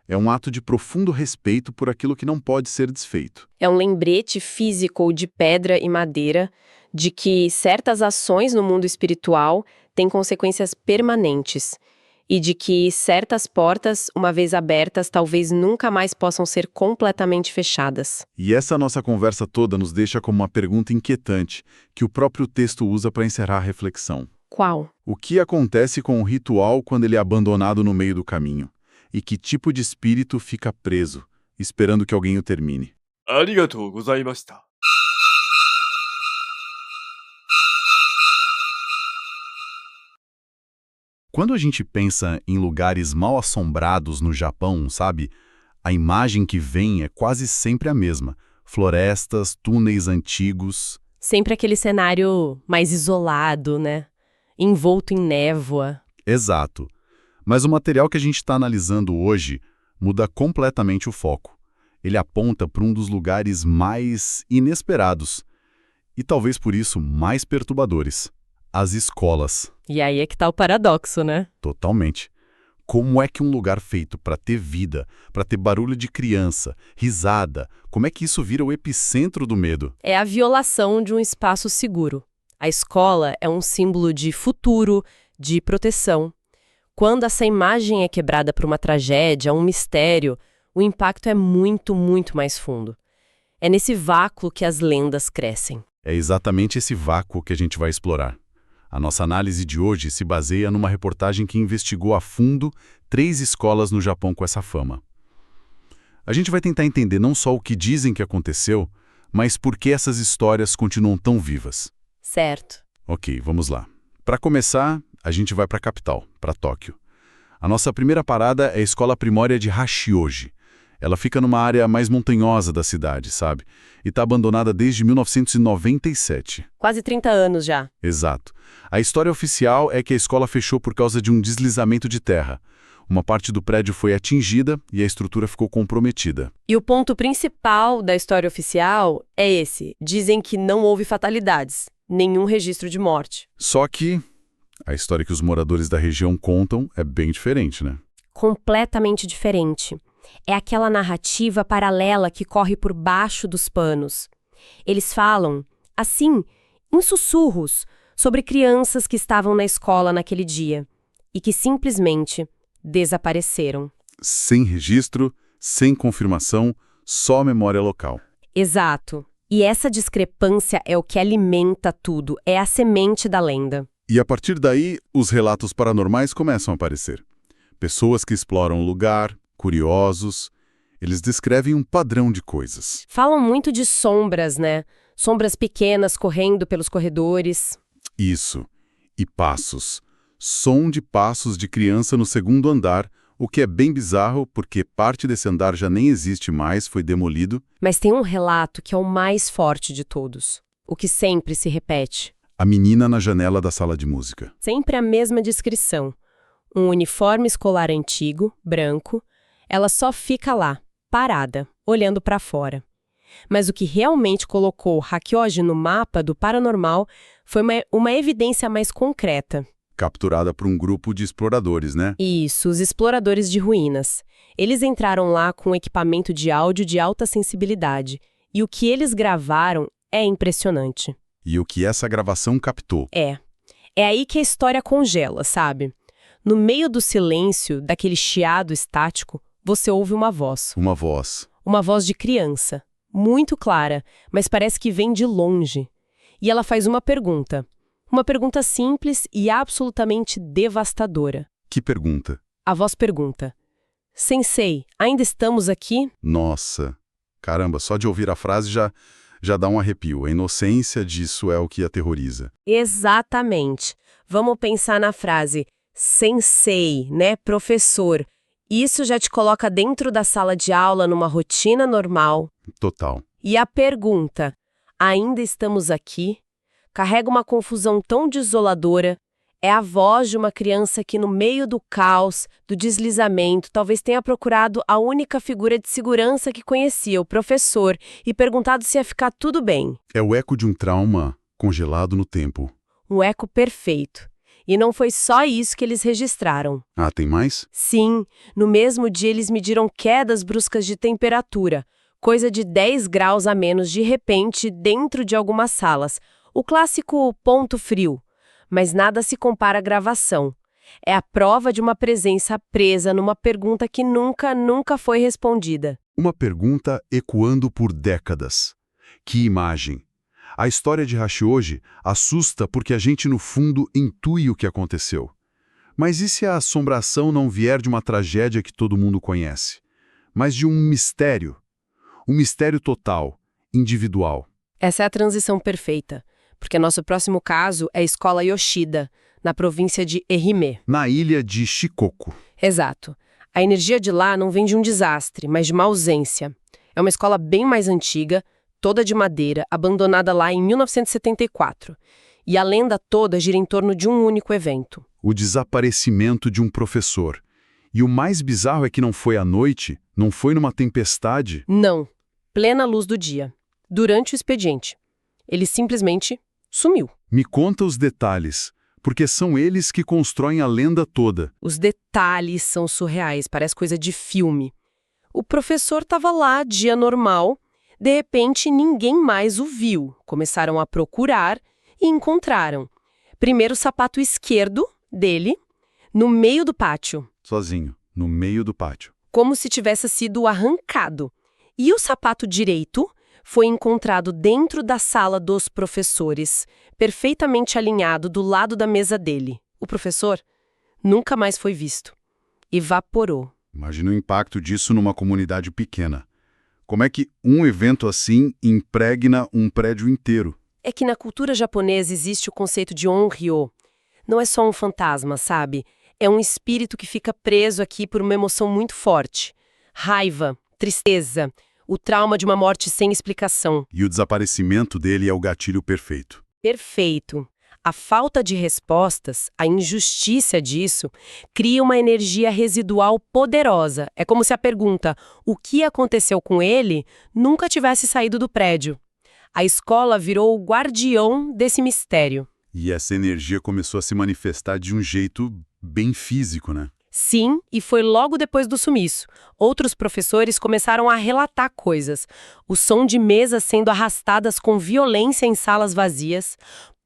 Speaker 4: É um ato de profundo respeito por aquilo que não pode ser desfeito.
Speaker 3: É um lembrete físico de pedra e madeira de que certas ações no mundo espiritual têm consequências permanentes e de que certas portas, uma vez abertas, talvez nunca mais possam ser completamente fechadas.
Speaker 4: E essa nossa conversa toda nos deixa com uma pergunta inquietante, que o próprio texto usa para encerrar a reflexão.
Speaker 3: Qual?
Speaker 4: O que acontece com o ritual quando ele é abandonado no meio do caminho? E que tipo de espírito fica preso, esperando que alguém o termine?
Speaker 5: ありがとうございました。
Speaker 4: Quando a gente pensa em lugares mal assombrados no Japão, sabe? A imagem que vem é quase sempre a mesma. Florestas, túneis antigos.
Speaker 3: Sempre aquele cenário mais isolado, né? Envolto em névoa.
Speaker 4: Exato. Mas o material que a gente está analisando hoje muda completamente o foco. Ele aponta para um dos lugares mais inesperados e talvez por isso mais perturbadores. As escolas.
Speaker 3: E aí é que tá o paradoxo, né?
Speaker 4: Totalmente. Como é que um lugar feito para ter vida, para ter barulho de criança, risada, como é que isso vira o epicentro do medo?
Speaker 3: É a violação de um espaço seguro. A escola é um símbolo de futuro, de proteção. Quando essa imagem é quebrada por uma tragédia, um mistério, o impacto é muito, muito mais fundo. É nesse vácuo que as lendas crescem.
Speaker 4: É exatamente esse vácuo que a gente vai explorar. A nossa análise de hoje se baseia numa reportagem que investigou a fundo 3 escolas no Japão com essa fama. A gente vai tentar entender não só o que dizem que aconteceu, mas por que essas histórias continuam tão vivas.
Speaker 3: Certo.
Speaker 4: Ok, vamos lá. Para começar, a gente vai para a capital, para Tóquio. A nossa primeira parada é a escola primária de Hachioji. Ela fica numa área mais montanhosa da cidade, sabe? E está abandonada desde 1997.
Speaker 3: Quase 30 anos já.
Speaker 4: Exato. A história oficial é que a escola fechou por causa de um deslizamento de terra. Uma parte do prédio foi atingida e a estrutura ficou comprometida.
Speaker 3: E o ponto principal da história oficial é esse. Dizem que não houve fatalidades, nenhum registro de morte.
Speaker 4: Só que a história que os moradores da região contam é bem diferente, né?
Speaker 3: Completamente diferente. É aquela narrativa paralela que corre por baixo dos panos. Eles falam, assim, em sussurros, sobre crianças que estavam na escola naquele dia. e que simplesmente desapareceram.
Speaker 4: Sem registro, sem confirmação, só memória local.
Speaker 3: Exato. E essa discrepância é o que alimenta tudo, é a semente da lenda.
Speaker 4: E a partir daí, os relatos paranormais começam a aparecer. Pessoas que exploram o lugar, curiosos, eles descrevem um padrão de coisas.
Speaker 3: Falam muito de sombras, né? Sombras pequenas correndo pelos corredores.
Speaker 4: Isso. E passos. Som de passos de criança no segundo andar, o que é bem bizarro porque parte desse andar já nem existe mais, foi demolido.
Speaker 3: Mas tem um relato que é o mais forte de todos. O que sempre se repete.
Speaker 4: A menina na janela da sala de música.
Speaker 3: Sempre a mesma descrição. Um uniforme escolar antigo, branco. Ela só fica lá, parada, olhando para fora. Mas o que realmente colocou Hakkyoji no mapa do paranormal foi uma evidência mais concreta.
Speaker 4: Capturada por um grupo de exploradores, né?
Speaker 3: Isso, os exploradores de ruínas. Eles entraram lá com equipamento de áudio de alta sensibilidade. E o que eles gravaram é impressionante.
Speaker 4: E o que essa gravação captou?
Speaker 3: É aí que a história congela, sabe? No meio do silêncio, daquele chiado estático, você ouve uma voz.
Speaker 4: Uma voz.
Speaker 3: Uma voz de criança. Muito clara, mas parece que vem de longe. E ela faz uma pergunta. Uma pergunta simples e absolutamente devastadora.
Speaker 4: Que pergunta?
Speaker 3: A voz pergunta: Sensei, ainda estamos aqui?
Speaker 4: Nossa, caramba, só de ouvir a frase já dá um arrepio. A inocência disso é o que aterroriza.
Speaker 3: Exatamente. Vamos pensar na frase Sensei, né, professor. Isso já te coloca dentro da sala de aula numa rotina normal.
Speaker 4: Total.
Speaker 3: E a pergunta, ainda estamos aqui? Carrega uma confusão tão desoladora. É a voz de uma criança que, no meio do caos, do deslizamento, talvez tenha procurado a única figura de segurança que conhecia, o professor, e perguntado se ia ficar tudo bem.
Speaker 4: É o eco de um trauma congelado no tempo.
Speaker 3: Um eco perfeito. E não foi só isso que eles registraram.
Speaker 4: Ah, tem mais?
Speaker 3: Sim, no mesmo dia eles mediram quedas bruscas de temperatura, coisa de 10 graus a menos de repente dentro de algumas salas. O clássico ponto frio. Mas nada se compara à gravação. É a prova de uma presença presa numa pergunta que nunca foi respondida.
Speaker 4: Uma pergunta ecoando por décadas. Que imagem! A história de Hakkyoji assusta porque a gente, no fundo, intui o que aconteceu. Mas e se a assombração não vier de uma tragédia que todo mundo conhece, mas de um mistério? Um mistério total, individual.
Speaker 3: Essa é a transição perfeita, porque nosso próximo caso é a Escola Yoshida, na província de Ehime.
Speaker 4: Na ilha de Shikoku.
Speaker 3: Exato. A energia de lá não vem de um desastre, mas de uma ausência. É uma escola bem mais antiga, toda de madeira, abandonada lá em 1974. E a lenda toda gira em torno de um único evento.
Speaker 4: O desaparecimento de um professor. E o mais bizarro é que não foi à noite, não foi numa tempestade.
Speaker 3: Não. Plena luz do dia. Durante o expediente. Ele simplesmente sumiu.
Speaker 4: Me conta os detalhes, porque são eles que constroem a lenda toda.
Speaker 3: Os detalhes são surreais, parece coisa de filme. O professor estava lá, dia normal. De repente, ninguém mais o viu. Começaram a procurar e encontraram. Primeiro o sapato esquerdo dele, no meio do pátio.
Speaker 4: Sozinho, no meio do pátio.
Speaker 3: Como se tivesse sido arrancado. E o sapato direito foi encontrado dentro da sala dos professores, perfeitamente alinhado do lado da mesa dele. O professor nunca mais foi visto. Evaporou.
Speaker 4: Imagina o impacto disso numa comunidade pequena. Como é que um evento assim impregna um prédio inteiro?
Speaker 3: É que na cultura japonesa existe o conceito de onryo. Não é só um fantasma, sabe? É um espírito que fica preso aqui por uma emoção muito forte. Raiva, tristeza, o trauma de uma morte sem explicação.
Speaker 4: E o desaparecimento dele é o gatilho perfeito.
Speaker 3: Perfeito. A falta de respostas, a injustiça disso, cria uma energia residual poderosa. É como se a pergunta, o que aconteceu com ele, nunca tivesse saído do prédio. A escola virou o guardião desse mistério.
Speaker 4: E essa energia começou a se manifestar de um jeito bem físico, né?
Speaker 3: Sim, e foi logo depois do sumiço. Outros professores começaram a relatar coisas. O som de mesas sendo arrastadas com violência em salas vazias,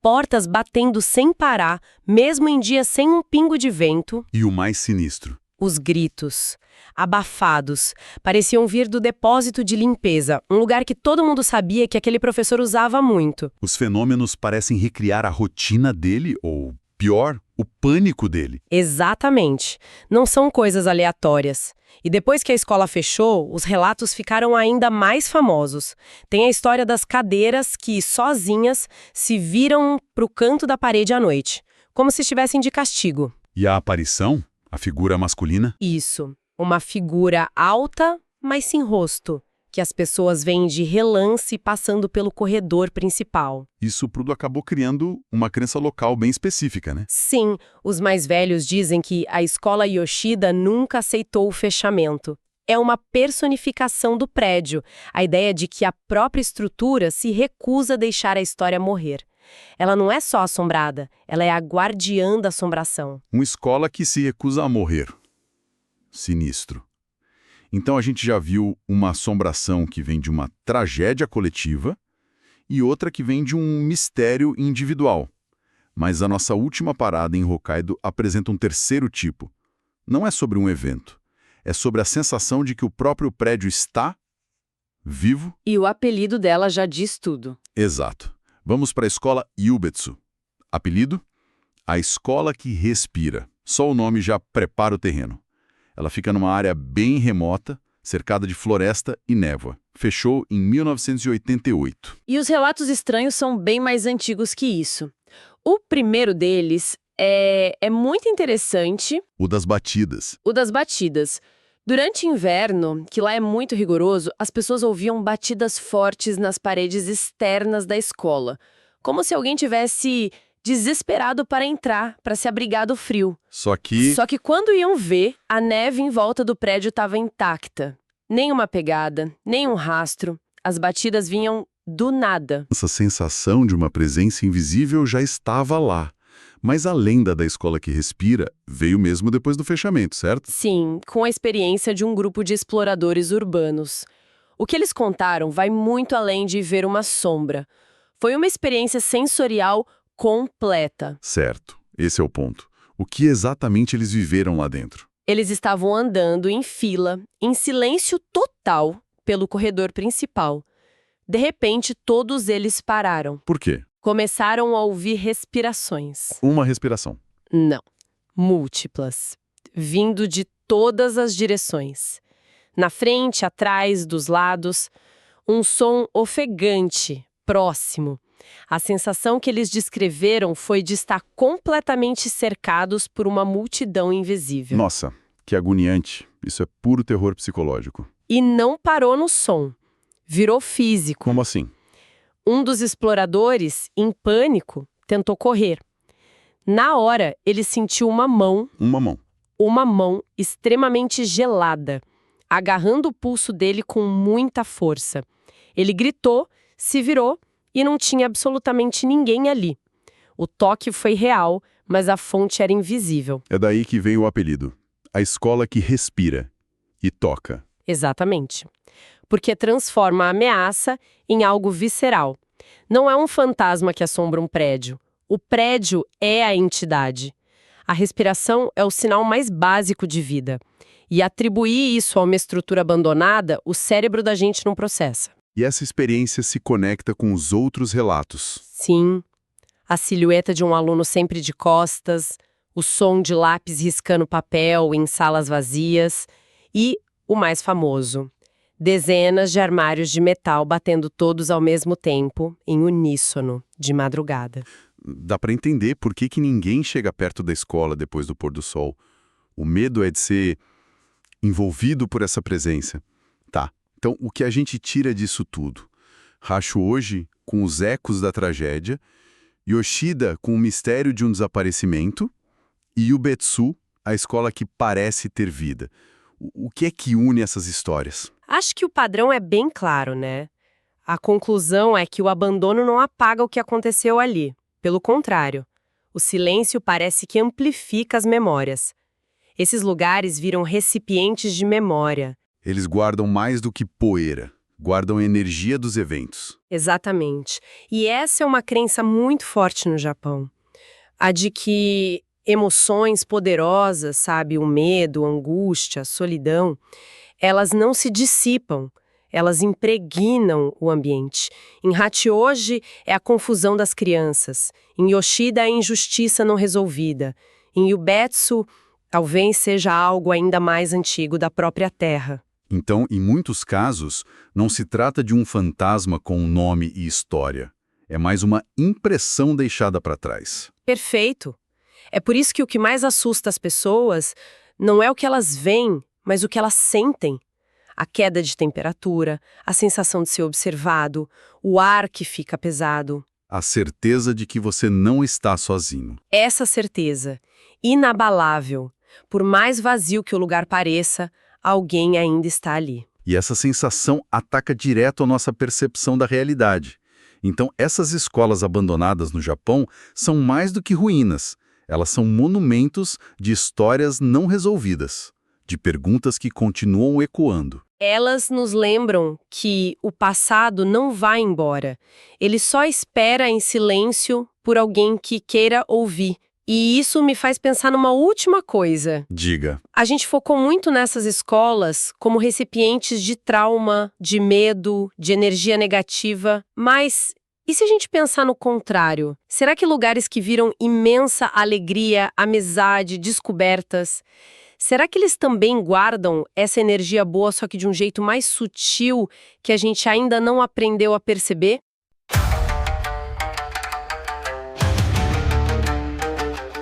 Speaker 3: portas batendo sem parar, mesmo em dias sem um pingo de vento.
Speaker 4: E o mais sinistro:
Speaker 3: Os gritos, abafados, pareciam vir do depósito de limpeza, um lugar que todo mundo sabia que aquele professor usava muito.
Speaker 4: os fenômenos parecem recriar a rotina dele, ou, pior, o pânico dele.
Speaker 3: Exatamente. Não são coisas aleatórias. E depois que a escola fechou, os relatos ficaram ainda mais famosos. Tem a história das cadeiras que, sozinhas, se viram pro canto da parede à noite, como se estivessem de castigo.
Speaker 4: E a aparição? A figura masculina?
Speaker 3: Isso. Uma figura alta, mas sem rosto, que as pessoas veem de relance passando pelo corredor principal.
Speaker 4: Isso tudo acabou criando uma crença local bem específica, né?
Speaker 3: Sim, os mais velhos dizem que a escola Yoshida nunca aceitou o fechamento. É uma personificação do prédio, a ideia de que a própria estrutura se recusa a deixar a história morrer. Ela não é só assombrada, ela é a guardiã da assombração.
Speaker 4: Uma escola que se recusa a morrer. Sinistro. Então a gente já viu uma assombração que vem de uma tragédia coletiva e outra que vem de um mistério individual. Mas a nossa última parada em Hokkaido apresenta um terceiro tipo. Não é sobre um evento. É sobre a sensação de que o próprio prédio está vivo.
Speaker 3: E o apelido dela já diz tudo.
Speaker 4: Exato. Vamos para a escola Yubetsu. Apelido? A escola que respira. Só o nome já prepara o terreno. Ela fica numa área bem remota, cercada de floresta e névoa. Fechou em 1988.
Speaker 3: E os relatos estranhos são bem mais antigos que isso. O primeiro deles é muito interessante.
Speaker 4: O das batidas.
Speaker 3: O das batidas. Durante inverno, que lá é muito rigoroso, as pessoas ouviam batidas fortes nas paredes externas da escola, como se alguém tivesse desesperado para entrar, para se abrigar do frio.
Speaker 4: Só que
Speaker 3: Quando iam ver, a neve em volta do prédio estava intacta. Nenhuma pegada, nenhum rastro. As batidas vinham do nada.
Speaker 4: essa sensação de uma presença invisível já estava lá. Mas a lenda da escola que respira veio mesmo depois do fechamento, certo?
Speaker 3: Sim, com a experiência de um grupo de exploradores urbanos. O que eles contaram vai muito além de ver uma sombra. Foi uma experiência sensorial completa.
Speaker 4: Certo. Esse é o ponto. O que exatamente eles viveram lá dentro?
Speaker 3: Eles estavam andando em fila, em silêncio total, pelo corredor principal. De repente, todos eles pararam.
Speaker 4: Por quê?
Speaker 3: Começaram a ouvir respirações.
Speaker 4: Uma respiração.
Speaker 3: Não. Múltiplas. Vindo de todas as direções. Na frente, atrás, dos lados. Um som ofegante, próximo. A sensação que eles descreveram foi de estar completamente cercados por uma multidão invisível.
Speaker 4: Nossa, que agoniante. Isso é puro terror psicológico.
Speaker 3: E não parou no som. Virou físico.
Speaker 4: Como assim?
Speaker 3: Um dos exploradores, em pânico, tentou correr. Na hora, ele sentiu uma mão extremamente gelada, agarrando o pulso dele com muita força. Ele gritou, se virou e não tinha absolutamente ninguém ali. O toque foi real, mas a fonte era invisível.
Speaker 4: É daí que vem o apelido. A escola que respira e toca.
Speaker 3: Exatamente. Porque transforma a ameaça em algo visceral. Não é um fantasma que assombra um prédio. O prédio é a entidade. A respiração é o sinal mais básico de vida. E atribuir isso a uma estrutura abandonada, o cérebro da gente não processa.
Speaker 4: E essa experiência se conecta com os outros relatos.
Speaker 3: Sim, a silhueta de um aluno sempre de costas, o som de lápis riscando papel em salas vazias e, o mais famoso, dezenas de armários de metal batendo todos ao mesmo tempo, em uníssono, de madrugada.
Speaker 4: Dá para entender por que ninguém chega perto da escola depois do pôr do sol. O medo é de ser envolvido por essa presença. Tá, então o que a gente tira disso tudo? Hacho hoje com os ecos da tragédia, Yoshida com o mistério de um desaparecimento e Yubetsu, a escola que parece ter vida. O que é que une essas histórias?
Speaker 3: Acho que o padrão é bem claro, né? A conclusão é que o abandono não apaga o que aconteceu ali. Pelo contrário, o silêncio parece que amplifica as memórias. Esses lugares viram recipientes de memória.
Speaker 4: Eles guardam mais do que poeira. guardam a energia dos eventos.
Speaker 3: Exatamente. E essa é uma crença muito forte no Japão. A de que emoções poderosas, sabe, o medo, a angústia, a solidão, elas não se dissipam, elas impregnam o ambiente. Em Hachioji é a confusão das crianças, em Yoshida é a injustiça não resolvida, em Yubetsu talvez seja algo ainda mais antigo da própria terra.
Speaker 4: Então, em muitos casos, não se trata de um fantasma com um nome e história. É mais uma impressão deixada para trás.
Speaker 3: Perfeito. É por isso que o que mais assusta as pessoas não é o que elas veem, mas o que elas sentem. A queda de temperatura, a sensação de ser observado, o ar que fica pesado.
Speaker 4: A certeza de que você não está sozinho.
Speaker 3: Essa certeza, inabalável, por mais vazio que o lugar pareça, alguém ainda está ali.
Speaker 4: E essa sensação ataca direto a nossa percepção da realidade. Então, essas escolas abandonadas no Japão são mais do que ruínas. Elas são monumentos de histórias não resolvidas, de perguntas que continuam ecoando.
Speaker 3: Elas nos lembram que o passado não vai embora. Ele só espera em silêncio por alguém que queira ouvir. E isso me faz pensar numa última coisa.
Speaker 4: Diga.
Speaker 3: A gente focou muito nessas escolas como recipientes de trauma, de medo, de energia negativa, mas e se a gente pensar no contrário? Será que lugares que viram imensa alegria, amizade, descobertas, será que eles também guardam essa energia boa, só que de um jeito mais sutil que a gente ainda não aprendeu a perceber?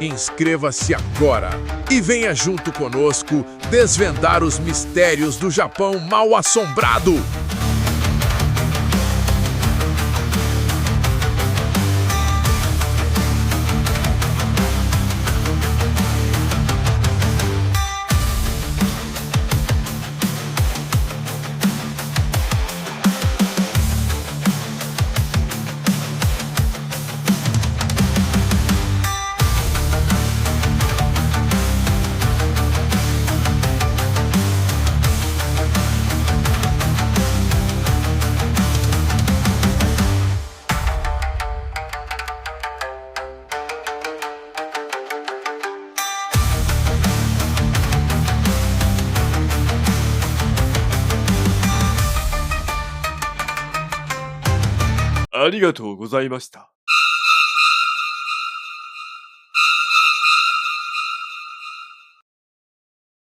Speaker 2: Inscreva-se agora e venha junto conosco desvendar os mistérios do Japão mal-assombrado.
Speaker 5: ありがとうございました。